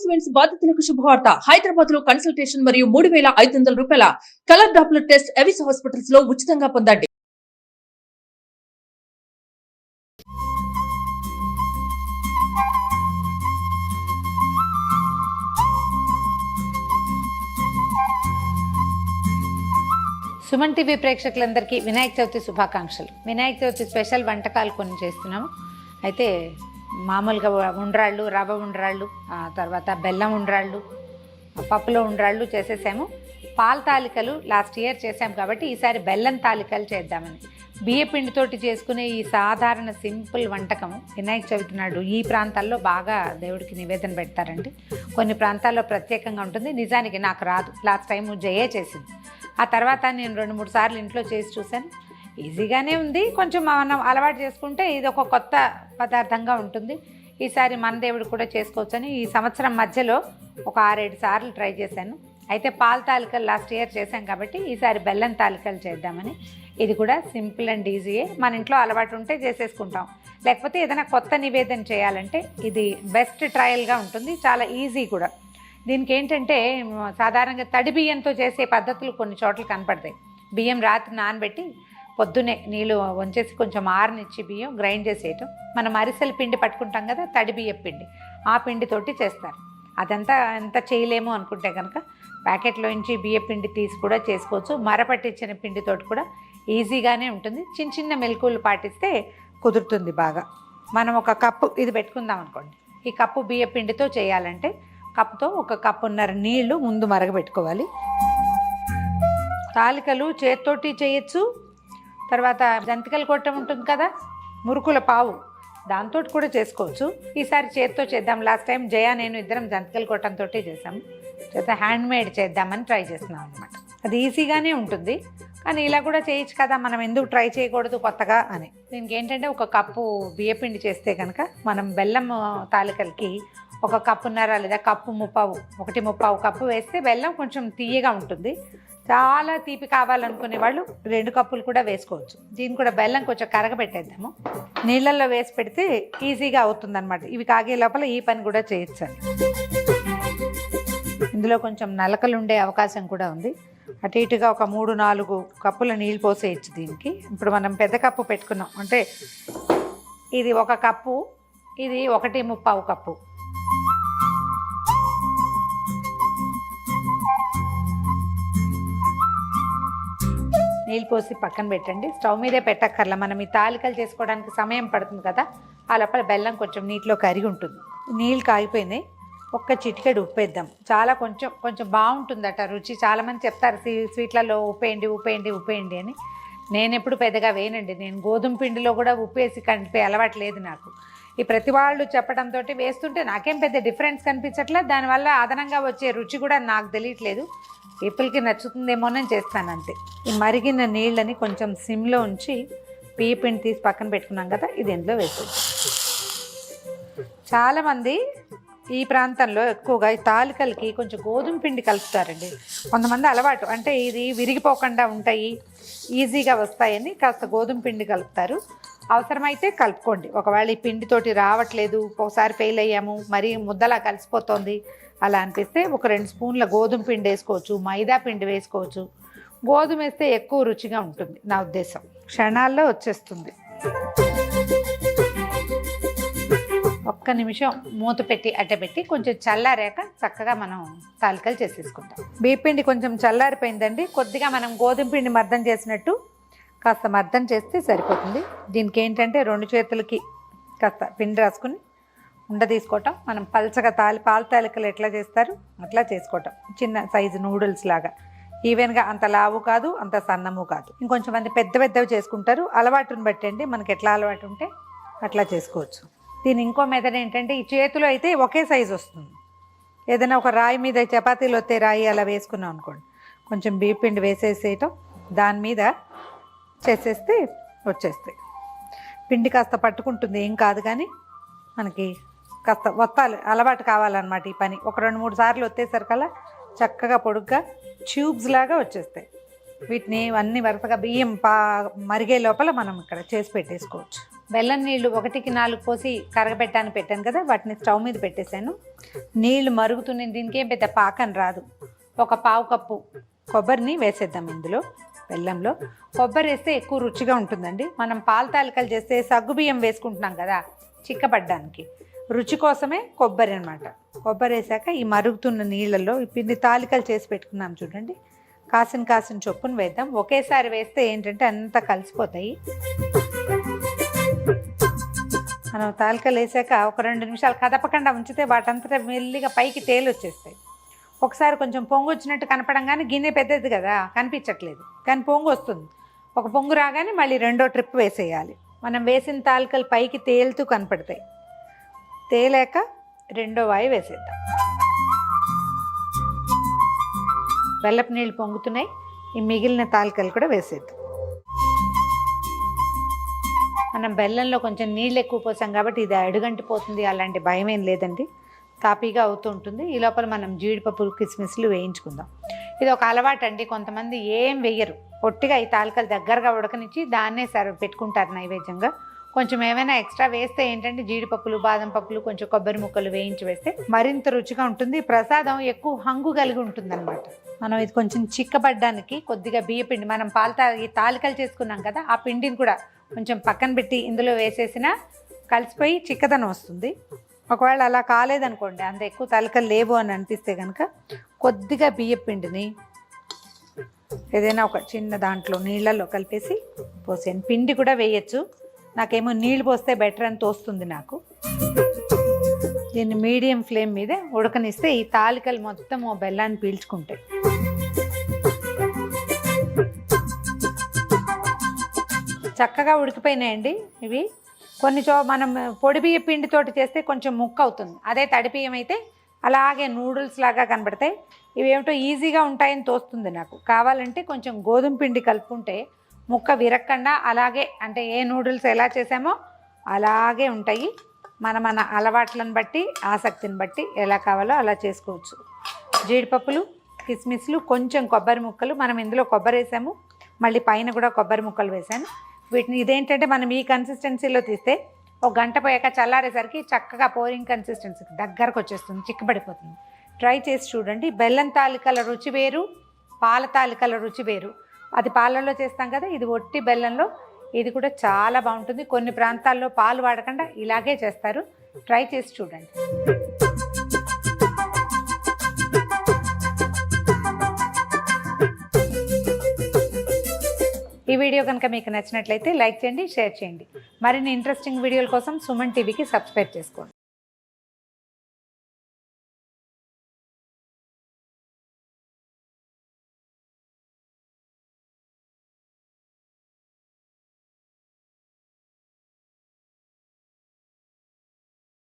Announcements బాధితులకు శుభవార్త. హైదరాబాద్ లో కన్సల్టేషన్ మరియు 3,500 రూపాయల colour Doppler test Avis hospitals లో ఉచితంగా పొందండి. సుమన్ టీవీ ప్రేక్షకులందరికీ వినాయక చవితి శుభాకాంక్షలు. వినాయక చవితి స్పెషల్ వంటకాలు కొన్ని చేస్తున్నాము. అయితే మామూలుగా ఉండ్రాళ్ళు, రవ్వ ఉండ్రాళ్ళు, తర్వాత బెల్లం ఉండ్రాళ్ళు, పప్పులో ఉండ్రాళ్ళు చేసేసాము. పాల తాలికలు లాస్ట్ ఇయర్ చేసాము కాబట్టి ఈసారి బెల్లం తాలికలు చేద్దామని. బియ్య పిండితోటి చేసుకునే ఈ సాధారణ సింపుల్ వంటకం వినాయక చవితి నాడు ఈ ప్రాంతాల్లో బాగా దేవుడికి నివేదన పెడతారండి. కొన్ని ప్రాంతాల్లో ప్రత్యేకంగా ఉంటుంది. నిజానికి నాకు రాదు, లాస్ట్ టైం జయే చేసింది. ఆ తర్వాత నేను 2-3 సార్లు ఇంట్లో చేసి చూశాను. ఈజీగానే ఉంది, కొంచెం మనం అలవాటు చేసుకుంటే ఇది ఒక కొత్త పదార్థంగా ఉంటుంది. ఈసారి మన దేవుడు కూడా చేసుకోవచ్చని ఈ సంవత్సరం మధ్యలో ఒక 6-7 సార్లు ట్రై చేశాను. అయితే పాల తాలికలు లాస్ట్ ఇయర్ చేశాం కాబట్టి ఈసారి బెల్లం తాలికలు చేద్దామని. ఇది కూడా సింపుల్ అండ్ ఈజీయే, మన ఇంట్లో అలవాటు ఉంటే చేసేసుకుంటాం. లేకపోతే ఏదైనా కొత్త నివేదన చేయాలంటే ఇది బెస్ట్ ట్రయల్గా ఉంటుంది, చాలా ఈజీ కూడా. దీనికి ఏంటంటే సాధారణంగా తడి బియ్యంతో చేసే పద్ధతులు కొన్ని చోట్ల కనపడతాయి. బియ్యం రాత్రి నానబెట్టి పొద్దునే నీళ్ళు వంచేసి కొంచెం ఆరనిచ్చి బియ్యం గ్రైండ్ చేసేయటం. మనం అరిసెల పిండి పట్టుకుంటాం కదా, తడి బియ్యం పిండి, ఆ పిండితోటి చేస్తారు. అదంతా ఎంత చేయలేము అనుకుంటే కనుక ప్యాకెట్లోంచి బియ్య పిండి తీసి కూడా చేసుకోవచ్చు. మరపట్టించిన పిండితోటి కూడా ఈజీగానే ఉంటుంది. చిన్న చిన్న మెలకువలు పాటిస్తే కుదురుతుంది బాగా. మనం ఒక కప్పు ఇది పెట్టుకుందాం అనుకోండి. ఈ కప్పు బియ్య పిండితో చేయాలంటే కప్పుతో 1 కప్పున్నర నీళ్లు ముందు మరగబెట్టుకోవాలి. తాలికలు చేత్తోటి చేయొచ్చు. తర్వాత జంతికలు కొట్టం ఉంటుంది కదా, మురుకుల పావు, దాంతో కూడా చేసుకోవచ్చు. ఈసారి చేత్తో చేద్దాం. లాస్ట్ టైం జయ నేను ఇద్దరం జంతికలు కొట్టంతో చేసాము. చేత హ్యాండ్మేడ్ చేద్దామని ట్రై చేస్తున్నాం అనమాట. అది ఈజీగానే ఉంటుంది, కానీ ఇలా కూడా చేయొచ్చు కదా, మనం ఎందుకు ట్రై చేయకూడదు కొత్తగా అని. దీనికి ఏంటంటే 1 కప్పు బియ్యపిండి చేస్తే కనుక మనం బెల్లం తాలికలకి 1 కప్పున్నర లేదా కప్పు ముప్పావు, 1 కప్పు వేస్తే బెల్లం కొంచెం తీయగా ఉంటుంది. చాలా తీపి కావాలనుకునే వాళ్ళు 2 కప్పులు కూడా వేసుకోవచ్చు. దీన్ని కూడా బెల్లం కొంచెం కరగబెట్టేద్దాము. నీళ్ళల్లో వేసి పెడితే ఈజీగా అవుతుందన్నమాట. ఇవి కాగే లోపల ఈ పని కూడా చేయొచ్చు. ఇందులో కొంచెం నలకలు ఉండే అవకాశం కూడా ఉంది. అటు ఇటుగా ఒక 3-4 కప్పుల నీళ్ళు పోసేయచ్చు దీనికి. ఇప్పుడు మనం పెద్ద కప్పు పెట్టుకున్నాం అంటే ఇది 1 కప్పు, ఇది 1.25 కప్పు. నీళ్ళు పోసి పక్కన పెట్టండి. స్టవ్ మీదే పెట్టక్కర్లా, మనం ఈ తాలికలు చేసుకోవడానికి సమయం పడుతుంది కదా, ఆ లోపల బెల్లం కొంచెం నీటిలో కరిగి ఉంటుంది. నీళ్ళు కాగిపోయినాయి. 1 చిటికెడు ఉప్పు వేద్దాం. చాలా కొంచెం బాగుంటుందట రుచి. చాలామంది చెప్తారు స్వీట్లలో ఉప్పేయండి అని. నేను ఎప్పుడు పెద్దగా వేయనండి. నేను గోధుమ పిండిలో కూడా ఉప్పు వేసి కలిపే అలవాటు లేదు నాకు. ఈ ప్రతి వాళ్ళు చెప్పడంతో వేస్తుంటే నాకేం పెద్ద డిఫరెన్స్ కనిపించట్లేదు. దానివల్ల అదనంగా వచ్చే రుచి కూడా నాకు తెలియట్లేదు. పీపుల్కి నచ్చుతుందేమోనని చేస్తాను అంతే. ఈ మరిగిన నీళ్ళని కొంచెం సిమ్లో ఉంచి బియ్య పిండి తీసి పక్కన పెట్టుకున్నాం కదా, ఇది ఇందులో వేసేది. చాలామంది ఈ ప్రాంతంలో ఎక్కువగా ఈ తాలికలకి కొంచెం గోధుమ పిండి కలుపుతారండి. కొంతమంది అలవాటు అంటే ఇది విరిగిపోకుండా ఉంటాయి, ఈజీగా వస్తాయని కాస్త గోధుమ పిండి కలుపుతారు. అవసరమైతే కలుపుకోండి. ఒకవేళ ఈ పిండితోటి రావట్లేదు, ఒకసారి ఫెయిల్ అయ్యాము, మరీ ముద్దలా కలిసిపోతుంది అలా అనిపిస్తే 1-2 స్పూన్ల గోధుమ పిండి వేసుకోవచ్చు, మైదా పిండి వేసుకోవచ్చు. గోధుమ వేస్తే ఎక్కువ రుచిగా ఉంటుంది నా ఉద్దేశం. క్షణాల్లో వచ్చేస్తుంది. 1 నిమిషం మూత పెట్టి అట్టబెట్టి కొంచెం చల్లారాక చక్కగా మనం తాలికలు చేసేసుకుంటాం. బియ్యపిండి కొంచెం చల్లారిపోయిందండి. కొద్దిగా మనం గోధుమ పిండి మర్దం చేసినట్టు కాస్త మర్దం చేస్తే సరిపోతుంది. దీనికి ఏంటంటే 2 చేతులకి కాస్త పిండి రాసుకుని ఉండ తీసుకోవటం. మనం పల్చగా పాల తాలికలు ఎట్లా చేస్తారు అట్లా చేసుకోవటం. చిన్న సైజు నూడిల్స్ లాగా, ఈవెన్గా, అంత లావు కాదు అంత సన్నము కాదు. ఇంకొంచెం మంది పెద్దవి చేసుకుంటారు. అలవాటుని బట్టండి, మనకి ఎట్లా అలవాటు ఉంటే అట్లా చేసుకోవచ్చు. దీని ఇంకో మెథడ్ ఏంటంటే ఈ చేతిలో అయితే ఒకే సైజు వస్తుంది. ఏదైనా ఒక రాయి మీద చపాతీలు వస్తే రాయి అలా వేసుకున్నాం అనుకోండి, కొంచెం బియ్యపిండి వేసేసేయటం, దాని మీద చేసేస్తే వచ్చేస్తాయి. పిండి కాస్త పట్టుకుంటుంది, ఏం కాదు, కానీ మనకి కాస్త వత్తాలి, అలవాటు కావాలన్నమాట ఈ పని. 1-2-3 సార్లు వచ్చేసరికల్లా చక్కగా పొడుగ్గా ట్యూబ్స్ లాగా వచ్చేస్తాయి. వీటిని అన్ని వరుసగా బియ్యం మరిగే లోపల మనం ఇక్కడ చేసి పెట్టేసుకోవచ్చు. బెల్లం నీళ్ళు 1కి 4 పోసి కరగబెట్టాను పెట్టాను కదా, వాటిని స్టవ్ మీద పెట్టేశాను. నీళ్లు మరుగుతున్నాయి, దీనికి ఏం పెద్ద పాకం రాదు. ఒక పావు కప్పు కొబ్బరిని వేసేద్దాం ఇందులో. బెల్లంలో కొబ్బరి వేస్తే ఎక్కువ రుచిగా ఉంటుందండి. మనం పాల తాలికలు చేస్తే సగ్గుబియ్యం వేసుకుంటున్నాం కదా చిక్కబడ్డానికి, రుచి కోసమే కొబ్బరి అనమాట. కొబ్బరి వేసాక ఈ మరుగుతున్న నీళ్ళల్లో ఈ పిండి తాలికలు చేసి పెట్టుకున్నాం చూడండి, కాసిన చొప్పున వేద్దాం. ఒకేసారి వేస్తే ఏంటంటే అంతా కలిసిపోతాయి. మనం తాలికలు వేసాక ఒక 2 నిమిషాలు కదపకుండా ఉంచితే వాటంతటా మెల్లిగా పైకి తేలి వచ్చేస్తాయి. ఒకసారి కొంచెం పొంగు వచ్చినట్టు కనపడంగానే గిన్నె పెద్దది కదా కనిపించట్లేదు, కానీ పొంగు వస్తుంది. ఒక పొంగు రాగానే మళ్ళీ 2వ ట్రిప్ వేసేయాలి. మనం వేసిన తాలికలు పైకి తేలుతూ కనపడతాయి. తేలాక 2వ వాయి వేసేద్దాం. బెల్లపు నీళ్ళు పొంగుతున్నాయి, ఈ మిగిలిన తాలికలు కూడా వేసేద్దాం. మనం బెల్లంలో కొంచెం నీళ్ళు ఎక్కువ పోసాం కాబట్టి ఇది అడుగంటిపోతుంది అలాంటి భయం ఏం లేదండి, తాపీగా అవుతూ ఉంటుంది. ఈ లోపల మనం జీడిపప్పులు కిస్మిస్లు వేయించుకుందాం. ఇది ఒక అలవాటు అండి, కొంతమంది ఏం వేయరు, పొట్టిగా ఈ తాలికలు దగ్గరగా ఉడకనిచ్చి దాన్నే పెట్టుకుంటారు నైవేద్యంగా. కొంచెం ఏమైనా ఎక్స్ట్రా వేస్తే ఏంటంటే జీడిపప్పులు, బాదం పప్పులు, కొంచెం కొబ్బరి ముక్కలు వేయించి వేస్తే మరింత రుచిగా ఉంటుంది. ప్రసాదం ఎక్కువ హంగు కలిగి ఉంటుంది అనమాట. మనం ఇది కొంచెం చిక్కబడ్డానికి కొద్దిగా బియ్యపిండి, మనం ఈ తాలికలు చేసుకున్నాం కదా, ఆ పిండిని కూడా కొంచెం పక్కన పెట్టి ఇందులో వేసేసినా కలిసిపోయి చిక్కదనం వస్తుంది. ఒకవేళ అలా కాలేదనుకోండి, అంత ఎక్కువ తాలికలు లేవు అని అనిపిస్తే కనుక కొద్దిగా బియ్యపిండిని ఏదైనా ఒక చిన్న దాంట్లో నీళ్ళల్లో కలిపేసి పోసాను. పిండి కూడా వేయచ్చు, నాకేమో నీళ్ళు పోస్తే బెటర్ అని తోస్తుంది నాకు. దీన్ని మీడియం ఫ్లేమ్ మీద ఉడకనిస్తే ఈ తాలికలు మొత్తం బెల్లాన్ని పీల్చుకుంటాయి. చక్కగా ఉడికిపోయినాయండి ఇవి. మనం పొడి బియ్య పిండితోటి చేస్తే కొంచెం ముక్క అవుతుంది, అదే తడి బియ్యం అయితే అలాగే నూడిల్స్ లాగా కనబడతాయి. ఇవేమిటో ఈజీగా ఉంటాయని తోస్తుంది నాకు. కావాలంటే కొంచెం గోధుమ పిండి కలుపుకుంటే ముక్క విరక్కుండా అలాగే, అంటే ఏ నూడిల్స్ ఎలా చేసామో అలాగే ఉంటాయి. మన అలవాట్లను బట్టి, ఆసక్తిని బట్టి ఎలా కావాలో అలా చేసుకోవచ్చు. జీడిపప్పులు, కిస్మిస్లు, కొంచెం కొబ్బరి ముక్కలు, మనం ఇందులో కొబ్బరి వేసాము, మళ్ళీ పైన కూడా కొబ్బరి ముక్కలు వేసాను. వీటిని ఇదేంటంటే మనం ఈ కన్సిస్టెన్సీలో తీస్తే 1 గంట పోయాక చల్లారేసరికి చక్కగా పోరింగ్ కన్సిస్టెన్సీకి దగ్గరకు వచ్చేస్తుంది, చిక్కబడిపోతుంది. ట్రై చేసి చూడండి. బెల్లం తాలికల రుచి వేరు, పాల తాలికల రుచి వేరు. అది పాలల్లో చేస్తాం కదా, ఇది ఒట్టి బెల్లంలో. ఇది కూడా చాలా బాగుంటుంది. కొన్ని ప్రాంతాల్లో పాలు వాడకుండా ఇలాగే చేస్తారు. ట్రై చేసి చూడండి. ఈ వీడియో కనుక మీకు నచ్చినట్లయితే లైక్ చేయండి, షేర్ చేయండి. మరిన్ని ఇంట్రెస్టింగ్ వీడియోల కోసం సుమన్ టీవీకి సబ్స్క్రైబ్ చేసుకోండి.